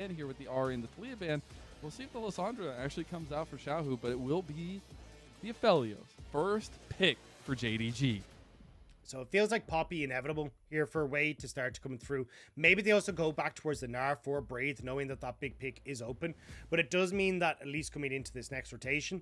And here with the Ari and the Talia ban, we'll see if the Lissandra actually comes out for Xiaohu, but it will be the Aphelios. First pick for JDG. So it feels like Poppy inevitable here for Wade to start coming through. Maybe they also go back towards the Gnar for Breathe, knowing that that big pick is open. But it does mean that at least coming into this next rotation,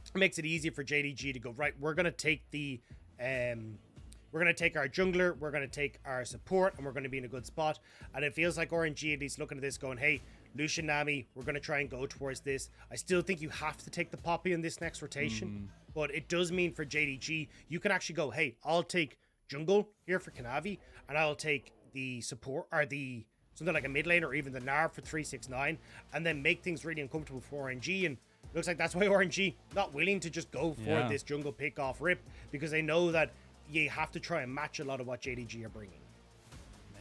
it makes it easier for JDG to go, right, we're going to take the... we're going to take our jungler, we're going to take our support, and we're going to be in a good spot. And it feels like RNG at least looking at this going, hey, Lucian, Nami, we're going to try and go towards this. I still think you have to take the Poppy in this next rotation. But it does mean for JDG, you can actually go, hey, I'll take jungle here for Kanavi, and I'll take the support, or the something like a mid lane, or even the Gnar for 369, and then make things really uncomfortable for RNG. And looks like that's why RNG not willing to just go for this jungle pick off rip, because they know that you have to try and match a lot of what JDG are bringing.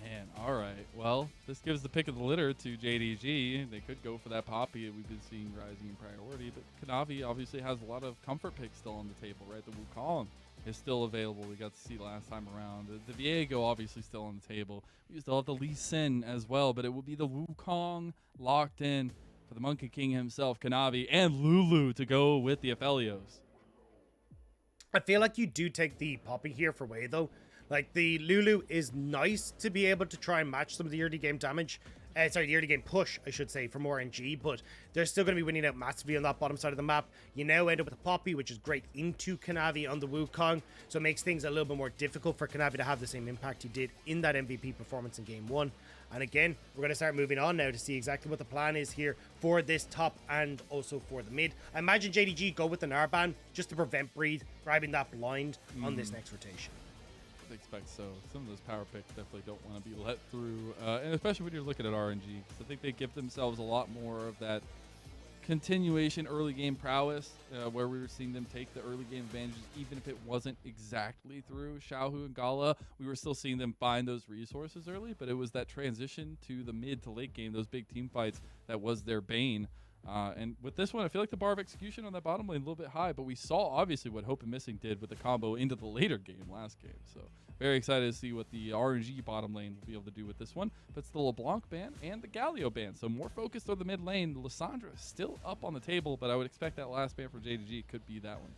Man, all right. Well, this gives the pick of the litter to JDG. They could go for that Poppy that we've been seeing rising in priority, but Kanavi obviously has a lot of comfort picks still on the table, right? The Wukong is still available. We got to see last time around. The Viego obviously still on the table. We still have the Lee Sin as well, but it will be the Wukong locked in for the Monkey King himself, Kanavi, and Lulu to go with the Aphelios. I feel like you do take the Poppy here for Wei, though. Like, the Lulu is nice to be able to try and match some of the early game damage. The early game push, I should say, from RNG, but they're still going to be winning out massively on that bottom side of the map. You now end up with a Poppy, which is great into Kanavi on the Wukong, so it makes things a little bit more difficult for Kanavi to have the same impact he did in that MVP performance in Game 1. And again, we're going to start moving on now to see exactly what the plan is here for this top and also for the mid. I imagine JDG go with the Gnar ban just to prevent Breathe grabbing that blind on this next rotation. I expect so. Some of those power picks definitely don't want to be let through, and especially when you're looking at RNG, because I think they give themselves a lot more of that continuation early game prowess, where we were seeing them take the early game advantages, even if it wasn't exactly through Xiaohu and Gala. We were still seeing them find those resources early, but it was that transition to the mid to late game, those big team fights, that was their bane. And with this one, I feel like the bar of execution on that bottom lane a little bit high, but we saw obviously what Hope and Missing did with the combo into the later game last game. So very excited to see what the RNG bottom lane will be able to do with this one. But it's the LeBlanc ban and the Galio ban, so more focused on the mid lane. Lissandra is still up on the table, but I would expect that last ban for JDG could be that one.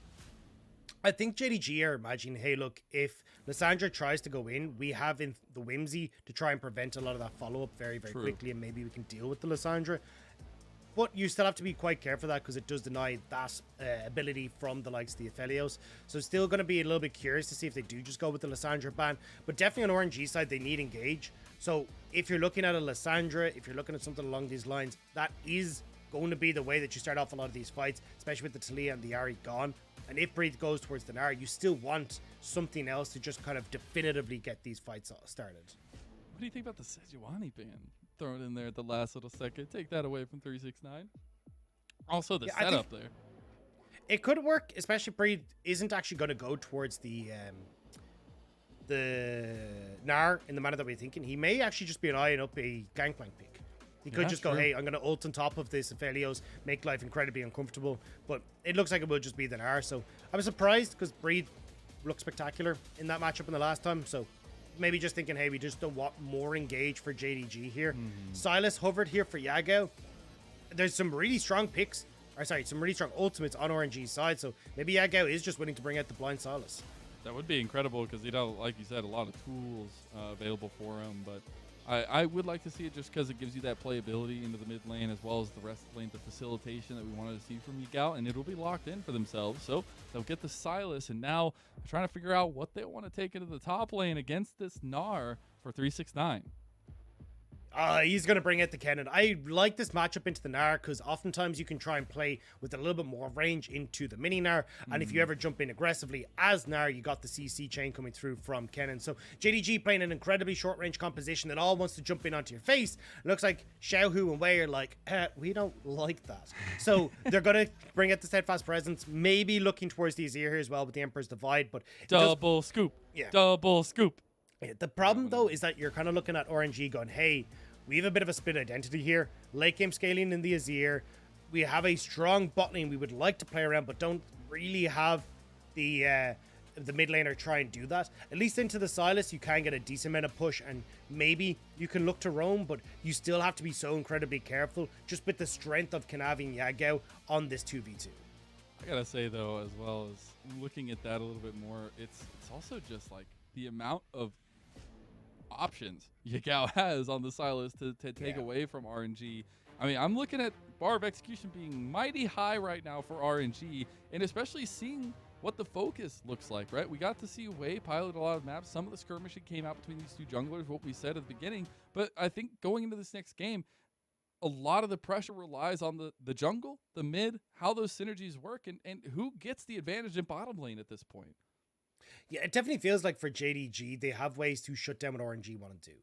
I think JDG are imagining, hey, look, if Lissandra tries to go in, we have in the Whimsy to try and prevent a lot of that follow-up very, very quickly, and maybe we can deal with the Lissandra. But you still have to be quite careful of that, because it does deny that ability from the likes of the Aphelios. So still going to be a little bit curious to see if they do just go with the Lissandra ban. But definitely on RNG side, they need engage. So if you're looking at a Lissandra, if you're looking at something along these lines, that is going to be the way that you start off a lot of these fights, especially with the Talia and the Ari gone. And if Breathe goes towards the Gnar, you still want something else to just kind of definitively get these fights started. What do you think about the Sejuani ban? Throw it in there at the last little second. Take that away from 369. Also, the setup there. It could work, especially if Breathe isn't actually going to go towards the Gnar in the manner that we're thinking. He may actually just be eyeing up a Gangplank pick. He could just go, hey, I'm going to ult on top of this Aphelios, make life incredibly uncomfortable. But it looks like it will just be the Gnar. So I was surprised, because Breathe looked spectacular in that matchup in the last time. So maybe just thinking, hey, we just don't want more engage for JDG here. Sylas hovered here for Yagao. There's some really strong picks, some really strong ultimates on RNG's side, so maybe Yagao is just willing to bring out the blind Sylas. That would be incredible, because, you know, like you said, a lot of tools available for him, but I would like to see it just because it gives you that playability into the mid lane, as well as the rest of the lane, the facilitation that we wanted to see from Yagao, and it'll be locked in for themselves. So they'll get the Sylas, and now they're trying to figure out what they want to take into the top lane against this Gnar for 369. He's going to bring out the Kennen. I like this matchup into the Gnar, because oftentimes you can try and play with a little bit more range into the mini Gnar. And if you ever jump in aggressively as Gnar, you got the CC chain coming through from Kennen. So JDG playing an incredibly short range composition that all wants to jump in onto your face. It looks like Xiaohu and Wei are like, we don't like that. So they're going to bring out the Steadfast Presence, maybe looking towards the Azir here as well with the Emperor's Divide. But double scoop. Yeah. Double scoop. The problem, though, is that you're kind of looking at RNG going, hey, we have a bit of a split identity here. Late game scaling in the Azir. We have a strong bot lane we would like to play around, but don't really have the the mid laner try and do that. At least into the Sylas, you can get a decent amount of push, and maybe you can look to roam, but you still have to be so incredibly careful just with the strength of Kanavi and Yagao on this 2v2. I gotta say though, as well as looking at that a little bit more, it's also just like the amount of options Yagao has on the Sylas to take away from RNG. I mean, I'm looking at bar of execution being mighty high right now for RNG, and especially seeing what the focus looks like, right? We got to see Wei pilot a lot of maps. Some of the skirmishing came out between these two junglers, what we said at the beginning. But I think going into this next game, a lot of the pressure relies on the jungle, the mid, how those synergies work, and who gets the advantage in bottom lane at this point. Yeah, it definitely feels like for JDG, they have ways to shut down what RNG want to do.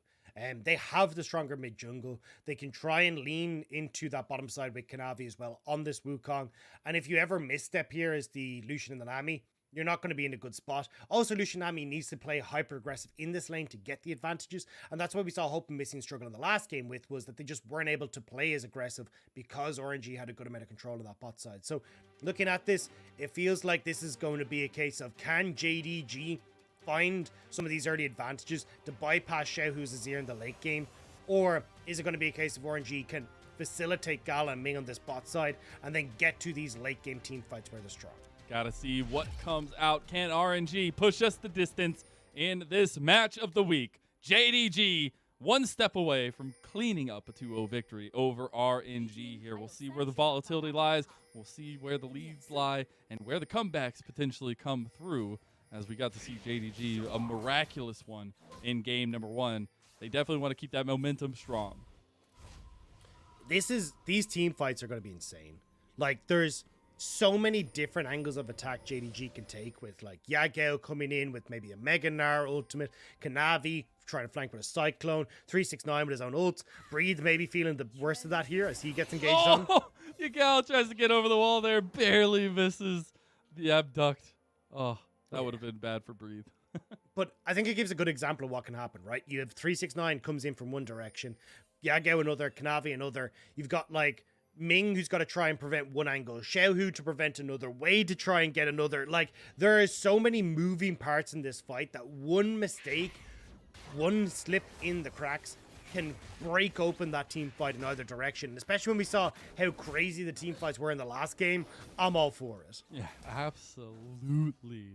They have the stronger mid jungle. They can try and lean into that bottom side with Kanavi as well on this Wukong. And if you ever misstep here as the Lucian and the Nami, you're not going to be in a good spot. Also, Lucian Nami needs to play hyper aggressive in this lane to get the advantages. And that's why we saw Hope and Missing struggle in the last game with, was that they just weren't able to play as aggressive because RNG had a good amount of control of that bot side. So looking at this, it feels like this is going to be a case of, can JDG find some of these early advantages to bypass Xiaohu's Azir in the late game? Or is it going to be a case of RNG can facilitate Gala and Ming on this bot side and then get to these late game team fights where they're strong? Gotta see what comes out. Can RNG push us the distance in this match of the week? JDG one step away from cleaning up a 2-0 victory over RNG here. We'll see where the volatility lies. We'll see where the leads lie and where the comebacks potentially come through, as we got to see JDG, a miraculous one in game number 1. They definitely want to keep that momentum strong. These team fights are going to be insane. Like, there's so many different angles of attack JDG can take, with like Yagao coming in with maybe a Mega Gnar ultimate, Kanavi trying to flank with a Cyclone, 369 with his own ult, Breathe maybe feeling the worst of that here as he gets engaged on. Yagao tries to get over the wall there, barely misses the abduct. Oh, that would have been bad for Breathe. But I think it gives a good example of what can happen, right? You have 369 comes in from one direction, Yagao another, Kanavi another. You've got like Ming, who's got to try and prevent one angle, Xiaohu to prevent another, Wei to try and get another. Like, there are so many moving parts in this fight that one mistake, one slip in the cracks can break open that team fight in either direction. Especially when we saw how crazy the team fights were in the last game, I'm all for it. Yeah, absolutely.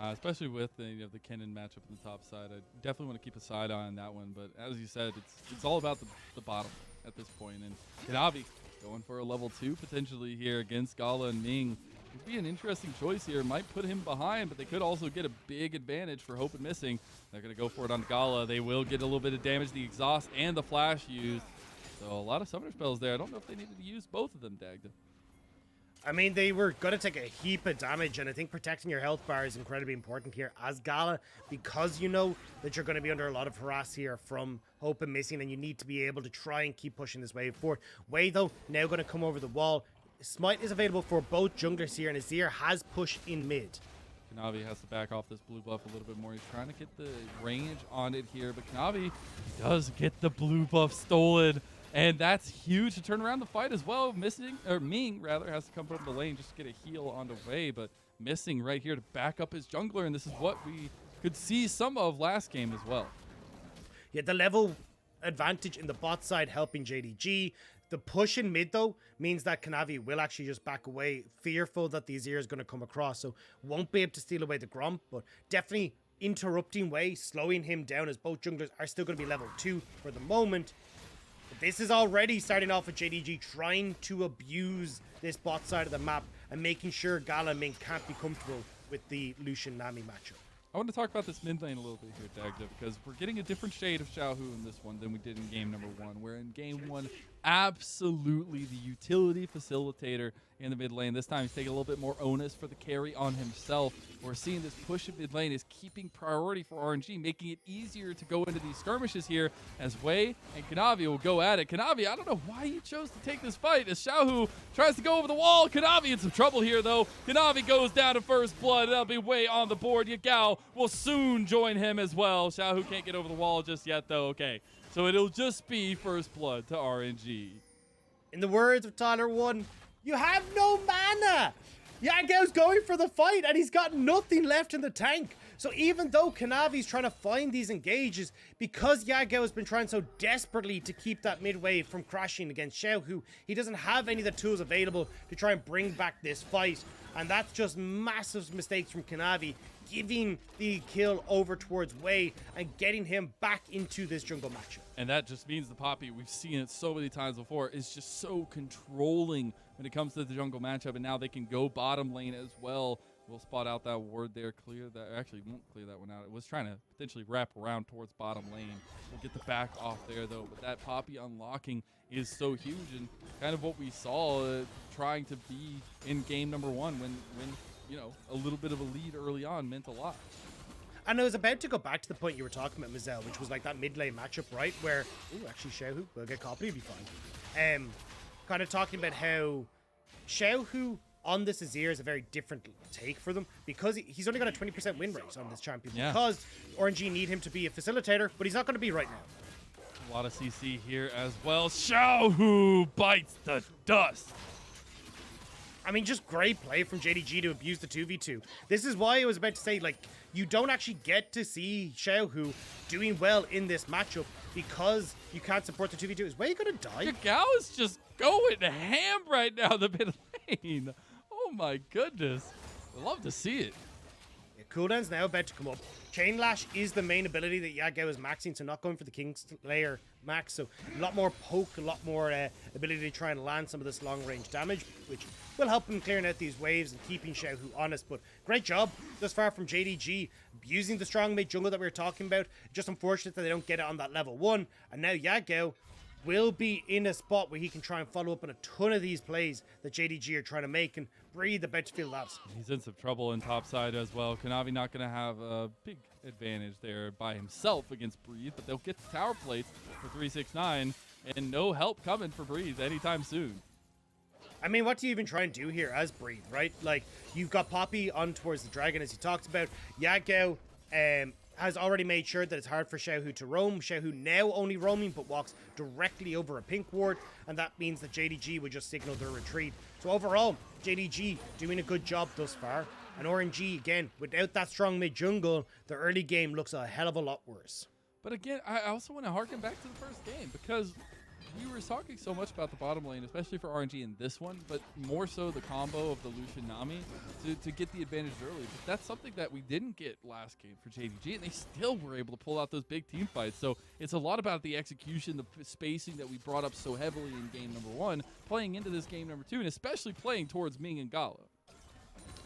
Especially with the Kennen matchup on the top side. I definitely want to keep a side eye on that one. But as you said, it's all about the bottom at this point. And Kanavi going for a level 2 potentially here against Gala and Ming. Would be an interesting choice here. Might put him behind, but they could also get a big advantage for Hope and Missing. They're going to go for it on Gala. They will get a little bit of damage, the exhaust and the flash used. So a lot of summoner spells there. I don't know if they needed to use both of them, Dagda. I mean, they were going to take a heap of damage, and I think protecting your health bar is incredibly important here as Gala, because you know that you're going to be under a lot of harass here from Hope and Missing, and you need to be able to try and keep pushing this wave forward. Wei, though, now going to come over the wall. Smite is available for both junglers here, and Azir has pushed in mid. Kanavi has to back off this blue buff a little bit more. He's trying to get the range on it here, but Kanavi does get the blue buff stolen. And that's huge to turn around the fight as well. Ming rather has to come from the lane just to get a heal on the way, but Missing right here to back up his jungler, and this is what we could see some of last game as well. Yeah, the level advantage in the bot side helping JDG. The push in mid, though, means that Kanavi will actually just back away, fearful that the Azir is going to come across, so won't be able to steal away the Gromp, but definitely interrupting Wei, slowing him down, as both junglers are still going to be level 2 for the moment. This is already starting off with JDG trying to abuse this bot side of the map and making sure Gala and Ming can't be comfortable with the Lucian Nami matchup. I want to talk about this mid lane a little bit here, Dagda, because we're getting a different shade of Xiaohu in this one than we did in game number 1. Where in game 1, absolutely the utility facilitator in the mid lane. This time he's taking a little bit more onus for the carry on himself. We're seeing this push of mid lane is keeping priority for RNG, making it easier to go into these skirmishes here as Wei and Kanavi will go at it. Kanavi, I don't know why you chose to take this fight as Xiaohu tries to go over the wall. Kanavi in some trouble here, though. Kanavi goes down to first blood. That'll be Wei on the board. Yagao will soon join him as well. Xiaohu can't get over the wall just yet, though. Okay, so it'll just be first blood to RNG. In the words of Tyler 1, you have no mana! Yagao's going for the fight, and he's got nothing left in the tank. So even though Kanavi's trying to find these engages, because Yagao has been trying so desperately to keep that mid wave from crashing against Xiaohu, he doesn't have any of the tools available to try and bring back this fight. And that's just massive mistakes from Kanavi, giving the kill over towards Wei and getting him back into this jungle matchup. And that just means the Poppy, we've seen it so many times before, is just so controlling when it comes to the jungle matchup, and now they can go bottom lane as well. We'll spot out that ward there, clear that. Actually, won't clear that one out. It was trying to potentially wrap around towards bottom lane. We'll get the back off there, though. But that Poppy unlocking is so huge, and kind of what we saw trying to be in game number one when you know, a little bit of a lead early on meant a lot. And I was about to go back to the point you were talking about, Mazel, which was like that mid lane matchup, right? Where, ooh, actually Xiaohu will get copied, he'll be fine. Kind of talking about how Xiaohu on this Azir is a very different take for them, because he's only got a 20% win rate on this champion, because RNG need him to be a facilitator, but he's not going to be right now. A lot of CC here as well. Xiaohu bites the dust. I mean, just great play from JDG to abuse the 2v2. This is why I was about to say, like, you don't actually get to see Xiaohu doing well in this matchup because you can't support the 2v2. Is Wei gonna die? Yagao is just going ham right now, the mid lane. Oh my goodness. I love to see it. Yeah, cooldown's now about to come up. Chain Lash is the main ability that Yagao is maxing, so not going for the Kingslayer max. So a lot more poke, a lot more ability to try and land some of this long range damage, which will help him clearing out these waves and keeping Xiaohu honest. But great job thus far from JDG, abusing the strong mid jungle that we were talking about. Just unfortunate that they don't get it on that level 1. And now Yagao will be in a spot where he can try and follow up on a ton of these plays that JDG are trying to make, and Breathe about to feel that. He's in some trouble in top side as well. Kanavi not going to have a big advantage there by himself against Breathe, but they'll get the tower plates for 369, and no help coming for Breathe anytime soon. I mean, what do you even try and do here as Breathe, right? Like, you've got Poppy on towards the dragon, as you talked about. Yagao has already made sure that it's hard for Xiaohu to roam. Xiaohu now only roaming, but walks directly over a pink ward, and that means that JDG would just signal their retreat. So overall, JDG doing a good job thus far. And RNG, again, without that strong mid-jungle, the early game looks a hell of a lot worse. But again, I also want to harken back to the first game, because we were talking so much about the bottom lane, especially for RNG in this one, but more so the combo of the Lucian Nami to get the advantage early. But that's something that we didn't get last game for JDG, and they still were able to pull out those big team fights. So it's a lot about the execution, the spacing that we brought up so heavily in game number 1, playing into this game number 2, and especially playing towards Ming and Gala.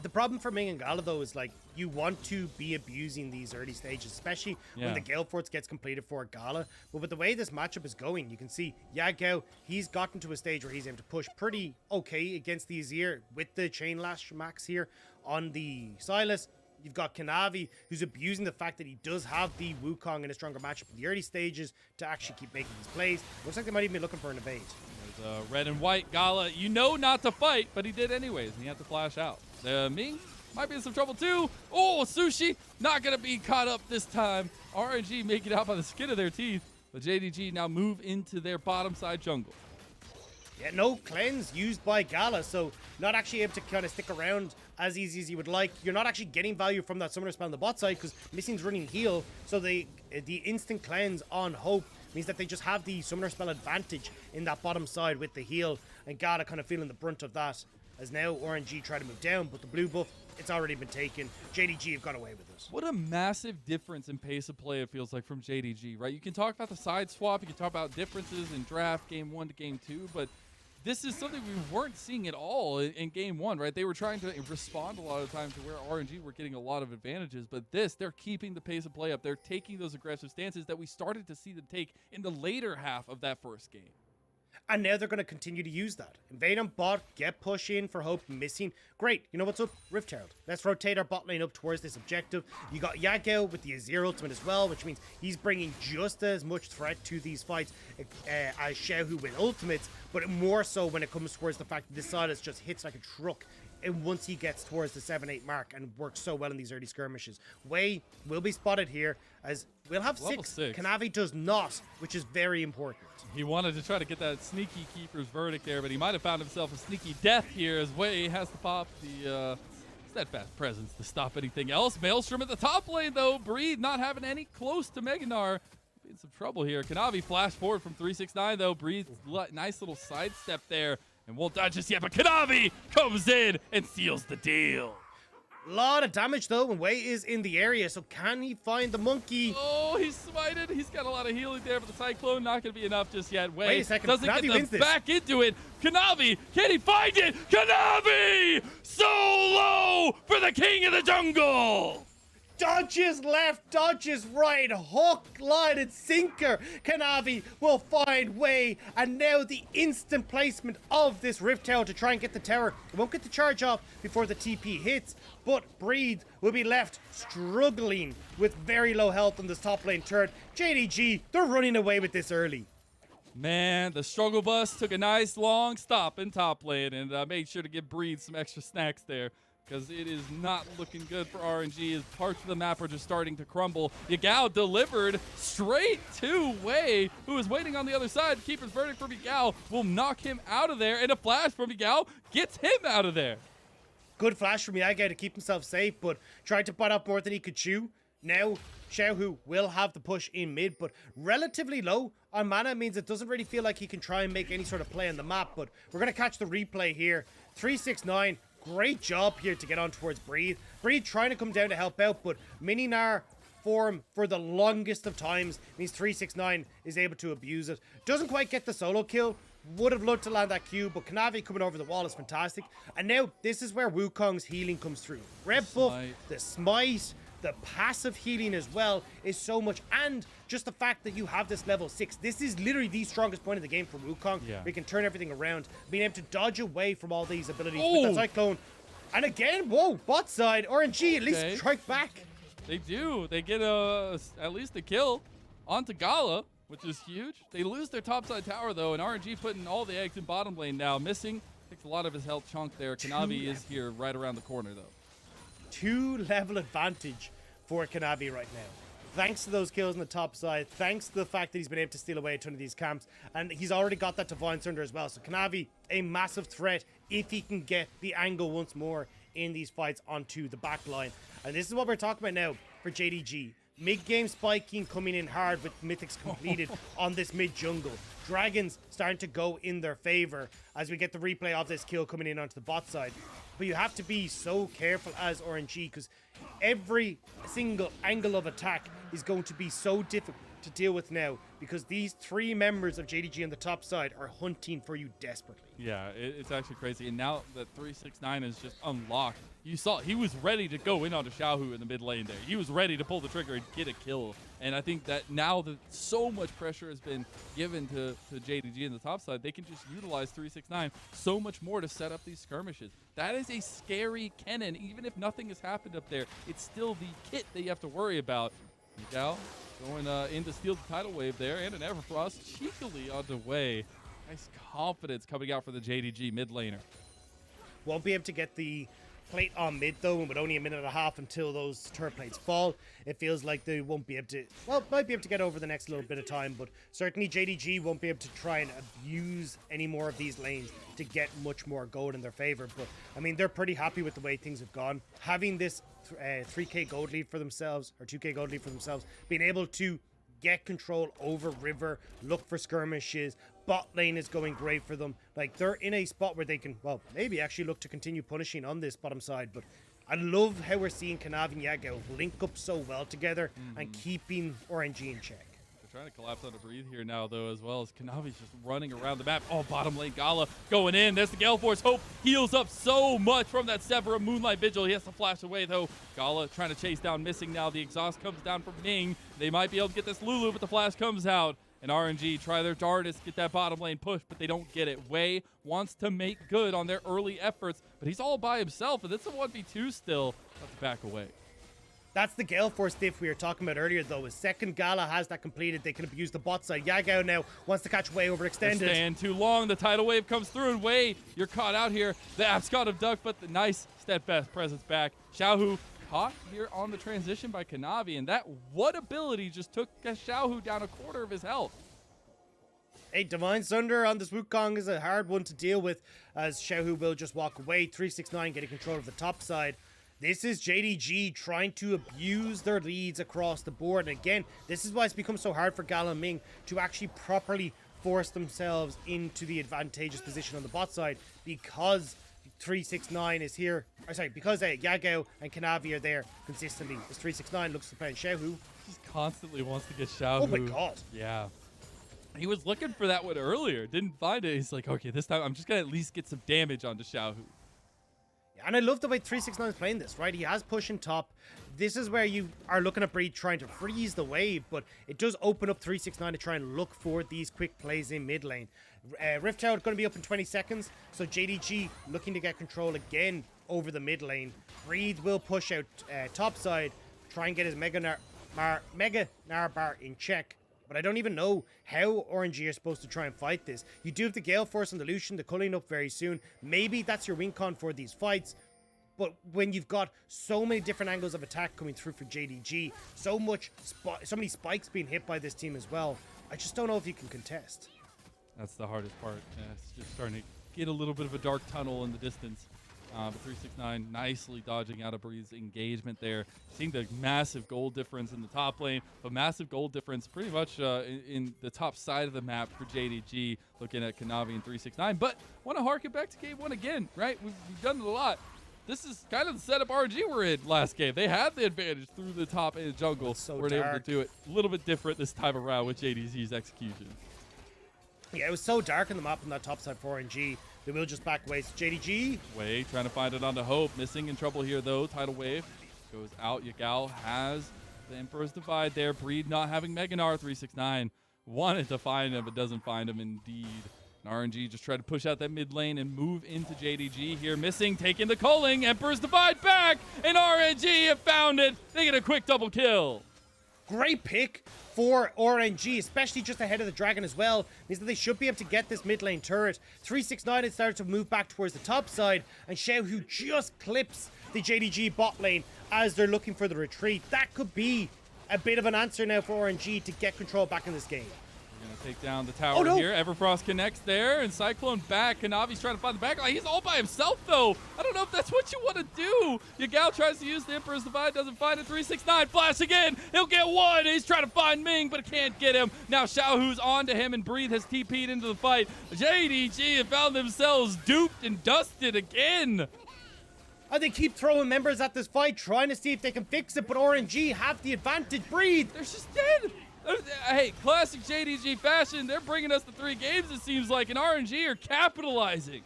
The problem for Ming and Gala, though, is like you want to be abusing these early stages, especially when the Gale Force gets completed for Gala. But with the way this matchup is going, you can see Yagao, he's gotten to a stage where he's able to push pretty okay against the Azir with the Chain Lash max here on the Sylas. You've got Kanavi, who's abusing the fact that he does have the Wukong in a stronger matchup in the early stages to actually keep making these plays. Looks like they might even be looking for an evade. There's red and white Gala. You know not to fight, but he did anyways, and he had to flash out. Ming might be in some trouble too. Oh, Sushi not going to be caught up this time. RNG make it out by the skin of their teeth. But JDG now move into their bottom side jungle. Yeah, no cleanse used by Gala, so not actually able to kind of stick around as easy as you would like. You're not actually getting value from that summoner spell on the bot side because Missing's running heal, so the instant cleanse on Hope means that they just have the summoner spell advantage in that bottom side with the heal, and Gala kind of feeling the brunt of that. As now RNG try to move down, but the blue buff, it's already been taken. JDG have gone away with this. What a massive difference in pace of play it feels like from JDG, right? You can talk about the side swap, you can talk about differences in draft game 1 to game 2, but this is something we weren't seeing at all in game 1, right? They were trying to respond a lot of times to where RNG were getting a lot of advantages, but they're keeping the pace of play up. They're taking those aggressive stances that we started to see them take in the later half of that first game. And now they're going to continue to use that. Invade on bot, get push in for Hope, Missing. Great. You know what's up? Rift Herald. Let's rotate our bot lane up towards this objective. You got Yagao with the Azir ultimate as well, which means he's bringing just as much threat to these fights as Xiaohu with ultimates, but more so when it comes towards the fact that this Sylas just hits like a truck and once he gets towards the 7-8 mark and works so well in these early skirmishes. Wei will be spotted here as we'll have Level 6. six. Kanavi does not, which is very important. He wanted to try to get that sneaky keeper's verdict there, but he might have found himself a sneaky death here as Wei has to pop the steadfast presence to stop anything else. Maelstrom at the top lane, though. Breathe not having any close to Gnar. In some trouble here. Kanavi flash forward from 369, though. Breathe, nice little sidestep there, and won't dodge just yet, but Kanavi comes in and seals the deal. A lot of damage, though, when Wei is in the area, so can he find the monkey? Oh, he's smited. He's got a lot of healing there, but the Cyclone not going to be enough just yet. Wait a second. Doesn't Kanavi get wins them this. back into it. Kanavi, can he find it? Kanavi! Solo for the king of the jungle! Dodges left, dodges right, hook, line, and sinker. Kanavi will find Wei, and now the instant placement of this Rift Tower to try and get the tower. It won't get the charge off before the TP hits, but Breathe will be left struggling with very low health on this top lane turret. JDG, they're running away with this early. Man, the struggle bus took a nice long stop in top lane and made sure to give Breathe some extra snacks there, because it is not looking good for RNG as parts of the map are just starting to crumble. Yagao delivered straight to Wei, who is waiting on the other side. Keeper's verdict from Yagao will knock him out of there, and a flash from Yagao gets him out of there. Good flash from Yagao to keep himself safe, but tried to bite up more than he could chew. Now, Xiaohu will have the push in mid, but relatively low on mana means it doesn't really feel like he can try and make any sort of play on the map, but we're going to catch the replay here. 369. Great job here to get on towards Breathe. Breathe trying to come down to help out, but Mini Gnar form for the longest of times means 369 is able to abuse it. Doesn't quite get the solo kill. Would have loved to land that Q, but Kanavi coming over the wall is fantastic. And now this is where Wukong's healing comes through. Red buff, the smite, the passive healing as well is so much, and just the fact that you have this level 6, this is literally the strongest point of the game for Wukong. Yeah. We can turn everything around, being able to dodge away from all these abilities with that Cyclone. And again, whoa, bot side, RNG at least strike back. They do. They get at least a kill onto Gala, which is huge. They lose their topside tower, though, and RNG putting all the eggs in bottom lane now. Missing, takes a lot of his health chunk there. Kanavi is here right around the corner, though. 2-level advantage for Kanavi right now. Thanks to those kills on the top side, thanks to the fact that he's been able to steal away a ton of these camps, and he's already got that Divine Sunder as well. So Kanavi, a massive threat if he can get the angle once more in these fights onto the back line. And this is what we're talking about now for JDG. Mid-game spiking coming in hard with mythics completed on this mid-jungle. Dragons starting to go in their favor as we get the replay of this kill coming in onto the bot side. But you have to be so careful as RNG, because every single angle of attack is going to be so difficult to deal with now, because these 3 members of JDG on the top side are hunting for you desperately. Yeah, it's actually crazy. And now that 369 is just unlocked, you saw he was ready to go in onto Xiaohu in the mid lane there. He was ready to pull the trigger and get a kill. And I think that now that so much pressure has been given to JDG in the top side, they can just utilize 369 so much more to set up these skirmishes. That is a scary Kennen. Even if nothing has happened up there, it's still the kit that you have to worry about. Yagao going in to steal the tidal wave there, and an Everfrost cheekily on the way. Nice confidence coming out for the JDG mid laner. Won't be able to get the plate on mid though, and with only a minute and a half until those turret plates fall, it feels like they won't be able to, well, might be able to get over the next little bit of time, but certainly JDG won't be able to try and abuse any more of these lanes to get much more gold in their favor. But I mean, they're pretty happy with the way things have gone. Having this 3k gold lead for themselves, or 2k gold lead for themselves, being able to get control over river, look for skirmishes. Bot lane is going great for them. Like, they're in a spot where they can, well, maybe actually look to continue punishing on this bottom side. But I love how we're seeing Kanavi and Yagao link up so well together and keeping RNG in check. They're trying to collapse on a breathe here now, though, as well as Kanavi's just running around the map. Oh, bottom lane, Gala going in. There's the Gale Force. Hope heals up so much from that Severa Moonlight Vigil. He has to flash away, though. Gala trying to chase down, missing now. The exhaust comes down from Ming. They might be able to get this Lulu, but the flash comes out. And RNG try their darndest to get that bottom lane push, but they don't get it. Wei wants to make good on their early efforts, but he's all by himself, and it's a 1v2 still. Have to back away. That's the Gale Force diff we were talking about earlier, though. As second Gala has that completed, they can abuse the bot side. Yagao now wants to catch Wei overextended. Stand too long. The tidal wave comes through, and Wei, you're caught out here. The app's got him ducked, but the nice steadfast presence back. Xiaohu caught here on the transition by Kanavi, and that what ability just took Xiaohu down a quarter of his health. Hey, Divine Sunder on this Wukong is a hard one to deal with, as Xiaohu will just walk away. 369 getting control of the top side. This is JDG trying to abuse their leads across the board. And again, this is why it's become so hard for Gala and Ming to actually properly force themselves into the advantageous position on the bot side, because 369 is here. Or sorry, because Yagao and Kanavi are there consistently. As 369 looks to play Xiaohu. Just constantly wants to get Xiaohu. Oh my god. Yeah. He was looking for that one earlier. Didn't find it. He's like, okay, this time I'm just going to at least get some damage onto Xiaohu. And I love the way 369 is playing this, right? He has pushing top. This is where you are looking at Breed trying to freeze the wave, but it does open up 369 to try and look for these quick plays in mid lane. Rift Tower is going to be up in 20 seconds, so JDG looking to get control again over the mid lane. Breed will push out top side, try and get his Mega Gnar bar in check. But I don't even know how RNG are supposed to try and fight this. You do have the Gale Force and the Lucian, the culling up very soon. Maybe that's your win con for these fights. But when you've got so many different angles of attack coming through for JDG, so many spikes being hit by this team as well, I just don't know if you can contest. That's the hardest part. Yeah, it's just starting to get a little bit of a dark tunnel in the distance. But 369 nicely dodging out of Breeze's engagement there. Seeing the massive gold difference in the top lane, but massive gold difference pretty much in the top side of the map for JDG, looking at Kanavi and 369. But want to harken back to game one again, right? We've done it a lot. This is kind of the setup RNG were in last game. They had the advantage through the top and jungle. So we're able to do it a little bit different this time around with JDG's execution. Yeah, it was so dark in the map on that top side for RNG. They will just back away. JDG. Wei trying to find it onto Hope. Missing in trouble here, though. Tidal Wave goes out. Yagao has the Emperor's Divide there. Breed not having Mega Gnar. 369 wanted to find him, but doesn't find him indeed. And RNG just tried to push out that mid lane and move into JDG here. Missing, taking the culling. Emperor's Divide back, and RNG have found it. They get a quick double kill. Great pick for RNG, especially just ahead of the dragon as well. Means that they should be able to get this mid lane turret. 369 had started to move back towards the top side, and Xiaohu just clips the JDG bot lane as they're looking for the retreat. That could be a bit of an answer now for RNG to get control back in this game. We're going to take down the tower here. Everfrost connects there, and Cyclone back. Kanavi's trying to find the back line. He's all by himself, though. I don't know if that's what you want to do. Yagao tries to use the Emperor's Divide, doesn't find it. 369, flash again. He'll get one. He's trying to find Ming, but can't get him. Now Xiaohu's on to him, and Breathe has TP'd into the fight. JDG have found themselves duped and dusted again. And they keep throwing members at this fight, trying to see if they can fix it, but RNG have the advantage. Breathe. They're just dead. Hey, classic JDG fashion. They're bringing us the 3 games, it seems like, and RNG are capitalizing.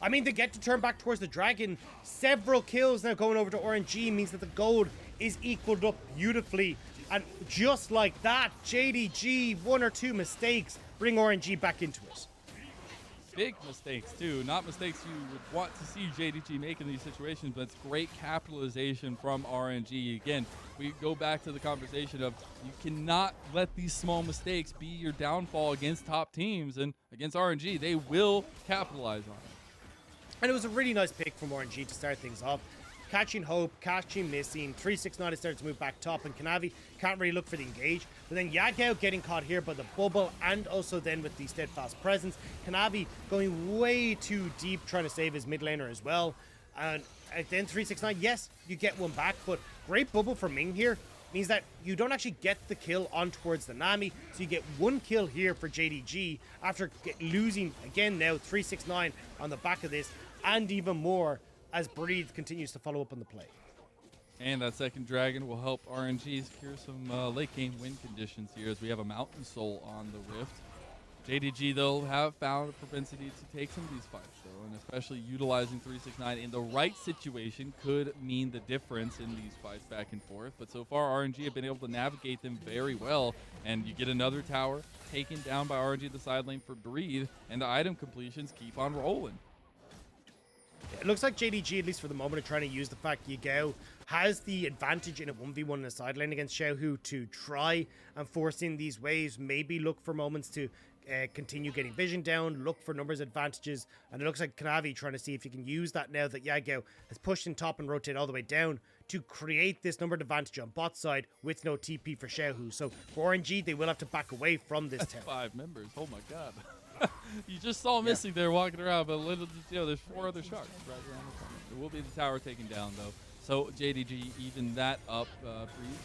I mean, they get to turn back towards the dragon. Several kills now going over to RNG means that the gold is equaled up beautifully. And just like that, JDG, 1 or 2 mistakes bring RNG back into it. Big mistakes, too. Not mistakes you would want to see JDG make in these situations, but it's great capitalization from RNG. Again, we go back to the conversation of you cannot let these small mistakes be your downfall against top teams, and against RNG, they will capitalize on it. And it was a really nice pick from RNG to start things off. Catching Hope, catching Missing, 369 is starting to move back top, and Kanavi can't really look for the engage. But then Yagao getting caught here by the bubble, and also then with the steadfast presence. Kanavi going way too deep, trying to save his mid laner as well. And then 369, yes, you get one back, but great bubble for Ming here. Means that you don't actually get the kill on towards the Nami, so you get 1 kill here for JDG after losing again now 369 on the back of this, and even more as Breathe continues to follow up on the play. And that second dragon will help RNG secure some late game win conditions here, as we have a Mountain Soul on the Rift. JDG, though, have found a propensity to take some of these fights, though, and especially utilizing 369 in the right situation could mean the difference in these fights back and forth. But so far, RNG have been able to navigate them very well, and you get another tower taken down by RNG at the side lane for Breathe, and the item completions keep on rolling. it looks like JDG, at least for the moment, are trying to use the fact Yagao has the advantage in a 1v1 in the side lane against Xiaohu to try and force in these waves, maybe look for moments to continue getting vision down, look for numbers advantages, and it looks like Kanavi trying to see if he can use that now that Yagao has pushed in top and rotate all the way down to create this numbered advantage on bot side with no TP for Xiaohu. So for RNG, they will have to back away from this tower. 5 members. Oh my god. You just saw missing there walking around, but little, there's 4 other sharks right around the corner. There will be the tower taken down though. So JDG even that up, Breeze.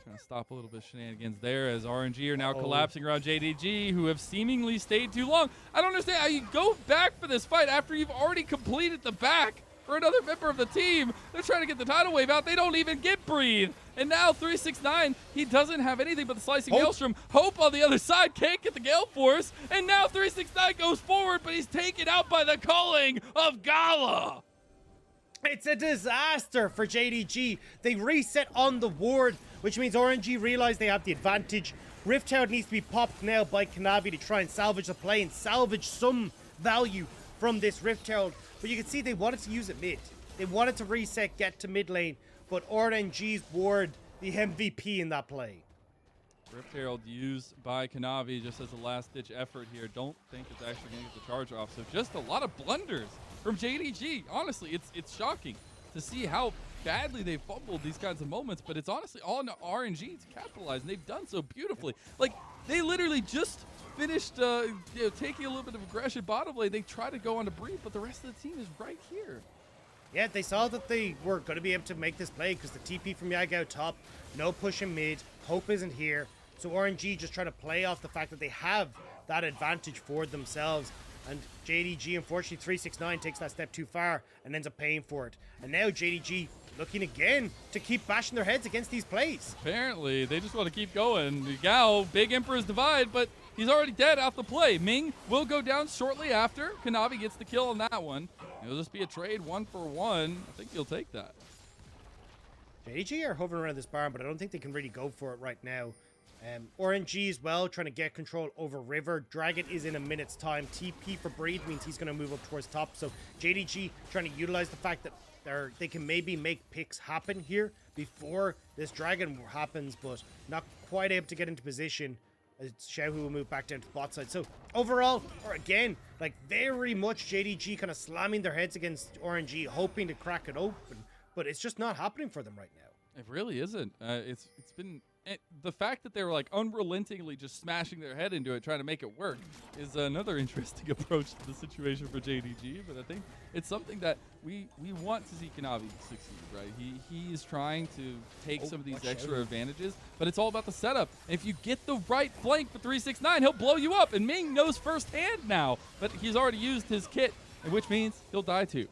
Trying to stop a little bit of shenanigans there as RNG are now collapsing around JDG, who have seemingly stayed too long. I don't understand how you go back for this fight after you've already completed the back for another member of the team. They're trying to get the tidal wave out. They don't even get Breathe. And now 369, he doesn't have anything but the slicing maelstrom. Hope on the other side can't get the Gale Force. And now 369 goes forward, but he's taken out by the culling of Gala. It's a disaster for JDG. They reset on the ward, which means RNG realize they have the advantage. Rift Tower needs to be popped now by Kanavi to try and salvage the play and salvage some value from this Rift Tower. But you can see they wanted to use it mid. They wanted to reset, get to mid lane, but RNG's ward the MVP in that play. Rift Herald used by Kanavi just as a last-ditch effort here. Don't think it's actually going to get the charge off. So just a lot of blunders from JDG. Honestly, it's shocking to see how badly they fumbled these kinds of moments, but it's honestly all on RNG to capitalize, and they've done so beautifully. Like, they literally just finished taking a little bit of aggression bottom lane. They try to go on to Breathe, but the rest of the team is right here. Yeah, they saw that they were going to be able to make this play because the TP from Yagao top, no push in mid, Hope isn't here. So RNG just trying to play off the fact that they have that advantage for themselves. And JDG, unfortunately, 369 takes that step too far and ends up paying for it. And now JDG looking again to keep bashing their heads against these plays. Apparently, they just want to keep going. Yagao, big Emperor's Divide, but he's already dead out the play. Ming will go down shortly after. Kanavi gets the kill on that one. It'll just be a trade 1-for-1. I think he'll take that. JDG are hovering around this barn, but I don't think they can really go for it right now. RNG as well, trying to get control over River. Dragon is in a minute's time. TP for Breathe means he's going to move up towards top. So JDG trying to utilize the fact that they can maybe make picks happen here before this Dragon happens, but not quite able to get into position as Xiaohu will move back down to the bot side. So overall, or again, like very much JDG kind of slamming their heads against RNG, hoping to crack it open, but it's just not happening for them right now. It really isn't. It's been... the fact that they were like unrelentingly just smashing their head into it, trying to make it work, is another interesting approach to the situation for JDG. But I think it's something that we want to see Kanavi succeed, right? He is trying to take some of these extra advantages, but it's all about the setup. And if you get the right flank for 369, he'll blow you up. And Ming knows firsthand now, but he's already used his kit, which means he'll die too.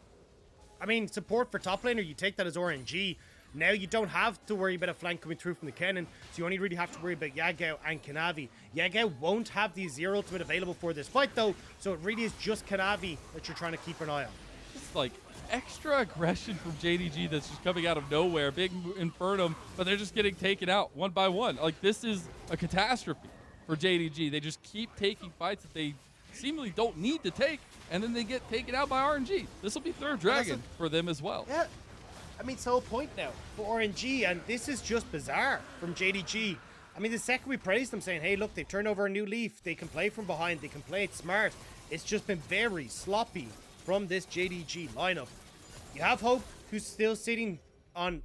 I mean, support for top laner, you take that as RNG. Now you don't have to worry about a flank coming through from the Kennen, so you only really have to worry about Yagao and Kanavi. Yagao won't have the Azir ultimate available for this fight though, so it really is just Kanavi that you're trying to keep an eye on. It's like extra aggression from JDG that's just coming out of nowhere. Big Infernum, but they're just getting taken out one by one. Like, this is a catastrophe for JDG. They just keep taking fights that they seemingly don't need to take, and then they get taken out by RNG. This will be third Dragon for them as well. Yeah. I mean, it's the whole point now for RNG, and this is just bizarre from JDG. I mean, the second we praised them, saying, hey, look, they've turned over a new leaf. They can play from behind. They can play it smart. It's just been very sloppy from this JDG lineup. You have Hope, who's still sitting on,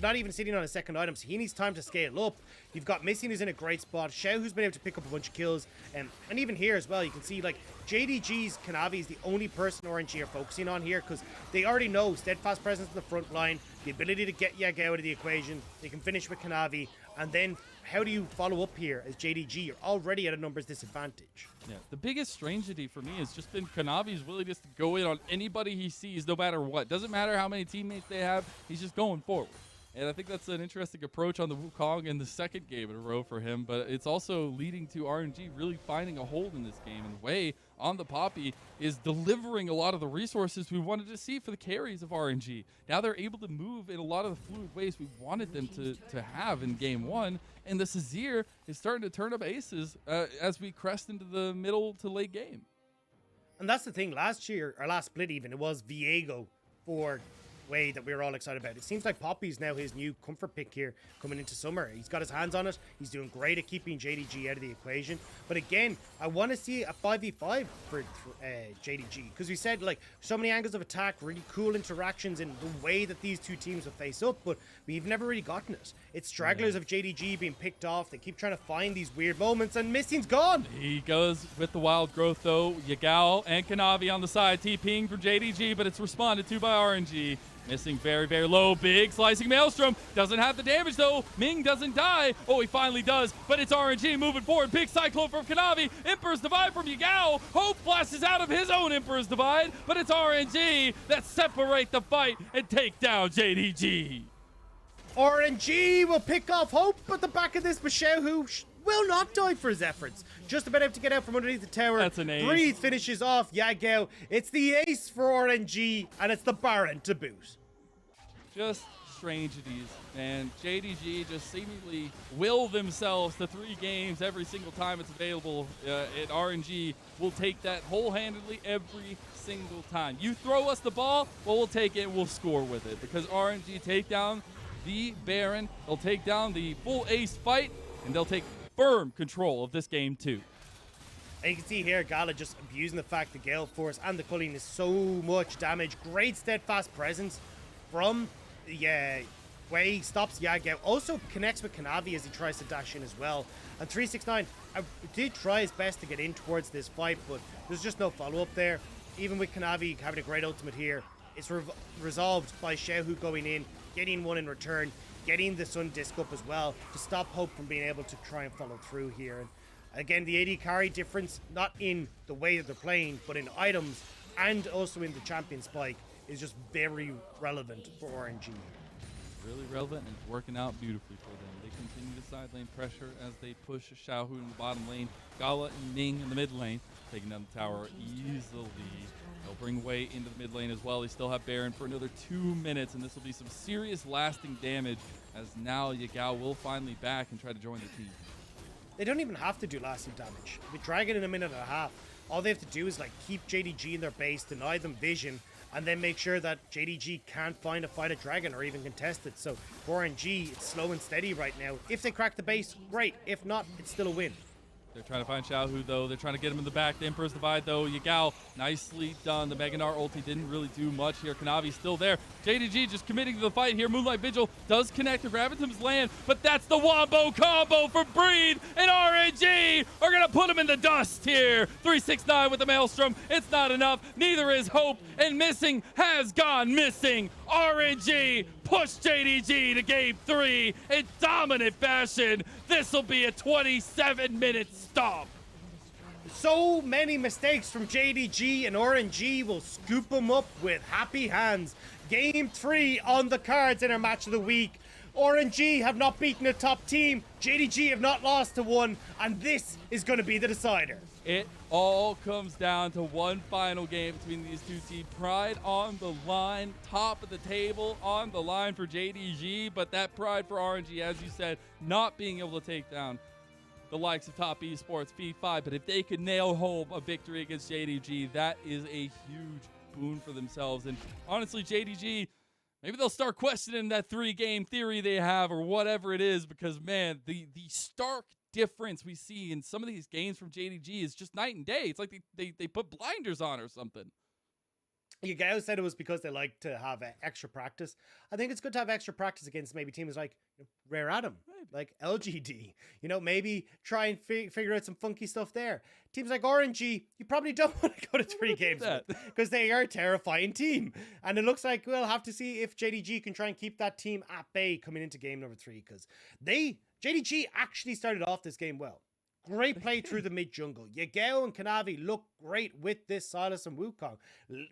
not even sitting on a second item, so he needs time to scale up. You've got Missing, who's in a great spot. Xiao, who's been able to pick up a bunch of kills. And even here as well, you can see, like, JDG's Kanavi is the only person RNG are focusing on here, because they already know steadfast presence in the front line, the ability to get Yagao out of the equation. They can finish with Kanavi, and then how do you follow up here as JDG? You're already at a numbers disadvantage. Yeah, the biggest strangity for me has just been Kanavi's willingness to go in on anybody he sees, no matter what. Doesn't matter how many teammates they have, he's just going forward. And I think that's an interesting approach on the Wukong in the second game in a row for him, but it's also leading to RNG really finding a hold in this game. And Wei on the Poppy is delivering a lot of the resources we wanted to see for the carries of RNG. Now they're able to move in a lot of the fluid ways we wanted them to have in game one. And the Azir is starting to turn up aces as we crest into the middle to late game. And that's the thing, last year, or last split even, it was Viego for way that we were all excited about. It seems like Poppy's now his new comfort pick here coming into summer. He's got his hands on it. He's doing great at keeping JDG out of the equation. But again, I want to see a 5v5 for JDG, because we said like so many angles of attack, really cool interactions in the way that these two teams will face up, but we've never really gotten it. It's stragglers of JDG being picked off. They keep trying to find these weird moments, and Missing's gone. He goes with the wild growth though. Yagao and Kanavi on the side, TPing for JDG, but it's responded to by RNG. Missing very, very low. Big slicing Maelstrom. Doesn't have the damage, though. Ming doesn't die. Oh, he finally does. But it's RNG moving forward. Big Cyclone from Kanavi. Emperor's Divide from Yagao. Hope flashes out of his own Emperor's Divide. But it's RNG that separate the fight and take down JDG. RNG will pick off Hope at the back of this, but Xiaohu will not die for his efforts. Just about able to get out from underneath the tower. That's an ace. Breathe finishes off Yagao. It's the ace for RNG, and it's the Baron to boot. Just strangities, and JDG just seemingly will themselves to 3 games every single time it's available. And RNG will take that whole-handedly every single time. You throw us the ball, well, we'll take it and we'll score with it, because RNG take down the Baron. They'll take down the full ace fight, and they'll take firm control of this game too. And you can see here Gala just abusing the fact that Gale Force and the culling is so much damage. Great steadfast presence from Wei, stops Yagao. Also connects with Kanavi as he tries to dash in as well. And 369 did try his best to get in towards this fight, but there's just no follow-up there. Even with Kanavi having a great ultimate here, it's resolved by Xiaohu going in, getting one in return, getting the Sun Disc up as well to stop Hope from being able to try and follow through here. And again, the AD carry difference, not in the way that they're playing, but in items and also in the champion spike, is just very relevant for RNG. Really relevant, and it's working out beautifully for them. They continue the side lane pressure as they push Xiaohu in the bottom lane. Gala and Ming in the mid lane, taking down the tower easily. They'll bring Wei into the mid lane as well. They still have Baron for another 2 minutes, and this will be some serious lasting damage as now Yagao will finally back and try to join the team. They don't even have to do lasting damage. With Dragon in a minute and a half, all they have to do is like keep JDG in their base, deny them vision, and then make sure that JDG can't find a fight at Dragon or even contest it. So for RNG, it's slow and steady right now. If they crack the base, great. If not, it's still a win. They're trying to find Xiaohu, though. They're trying to get him in the back. The Emperor's Divide, though. Yagao, nicely done. The Gnar ulti didn't really do much here. Kanavi's still there. JDG just committing to the fight here. Moonlight Vigil does connect to Gravitum's land, but that's the Wombo combo for Breed, and RNG are going to put him in the dust here. 369 with the Maelstrom. It's not enough. Neither is Hope, and Missing has gone missing. RNG push JDG to game 3 in dominant fashion. This will be a 27-minute stomp. So many mistakes from JDG, and RNG will scoop them up with happy hands. Game 3 on the cards in our match of the week. RNG have not beaten a top team. JDG have not lost to one, and this is going to be the decider. It all comes down to one final game between these two teams. Pride on the line, top of the table on the line for JDG, but that pride for RNG, as you said, not being able to take down the likes of Top Esports, V5, but if they could nail home a victory against JDG, that is a huge boon for themselves. And honestly, JDG, maybe they'll start questioning that 3-game theory they have or whatever it is, because, man, the stark difference we see in some of these games from JDG is just night and day. It's like they put blinders on or something. Yagao said it was because they like to have extra practice. I think it's good to have extra practice against maybe teams like Rare Atom, like LGD. You know, maybe try and figure out some funky stuff there. Teams like RNG, you probably don't want to go to 3 games because they are a terrifying team. And it looks like we'll have to see if JDG can try and keep that team at bay coming into game number 3, because JDG actually started off this game well. Great play through the mid-jungle. Yagao and Kanavi look great with this Sylas and Wukong.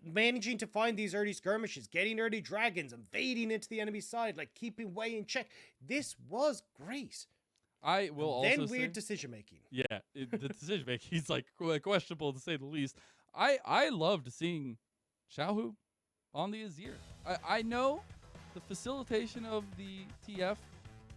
Managing to find these early skirmishes, getting early dragons, invading into the enemy side, like keeping Wei in check. This was great. I will also then weird decision-making. Yeah, the decision-making is like questionable to say the least. I loved seeing Xiaohu on the Azir. I know the facilitation of the TF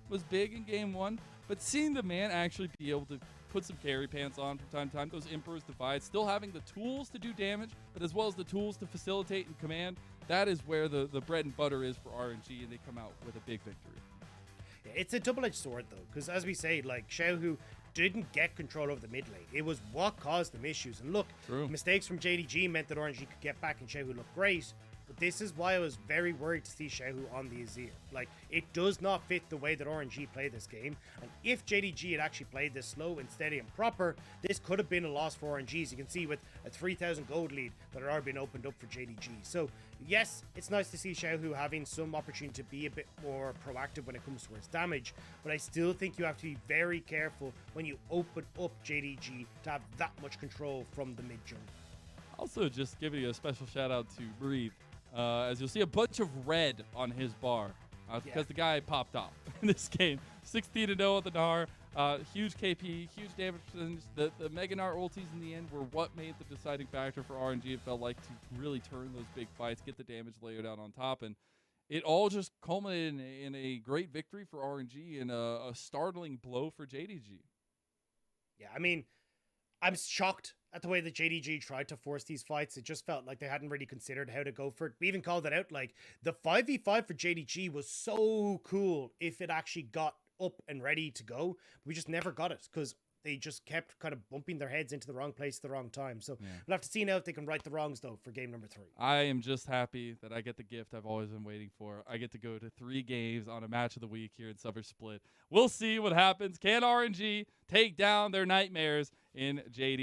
was big in game 1, but seeing the man actually be able to put some carry pants on from time to time. Those Emperor's Divide, still having the tools to do damage, but as well as the tools to facilitate and command. That is where the bread and butter is for RNG, and they come out with a big victory. Yeah, it's a double-edged sword, though, because as we say, like, Xiaohu didn't get control over the mid lane. It was what caused them issues. And look, True. mistakes from JDG meant that RNG could get back and Xiaohu looked great. But this is why I was very worried to see Xiaohu on the Azir. Like, it does not fit the way that RNG play this game. And if JDG had actually played this slow and steady and proper, this could have been a loss for RNG. As you can see with a 3,000 gold lead that had already been opened up for JDG. So, yes, it's nice to see Xiaohu having some opportunity to be a bit more proactive when it comes towards damage. But I still think you have to be very careful when you open up JDG to have that much control from the mid jungle. Also, just giving you a special shout out to Breathe. As you'll see a bunch of red on his bar because the guy popped off in this game. 16-0 at the Gnar. Huge KP, huge damage percentage. The Mega Gnar ultis in the end were what made the deciding factor for RNG. It felt like to really turn those big fights, get the damage layered out on top. And it all just culminated in a great victory for RNG and a startling blow for JDG. Yeah, I mean, I'm shocked at the way that JDG tried to force these fights. It just felt like they hadn't really considered how to go for it. We even called it out, like, the 5v5 for JDG was so cool if it actually got up and ready to go. We just never got it because they just kept kind of bumping their heads into the wrong place at the wrong time. So we'll have to see now if they can right the wrongs, though, for game number 3. I am just happy that I get the gift I've always been waiting for. I get to go to 3 games on a match of the week here in Summer Split. We'll see what happens. Can RNG take down their nightmares in JD?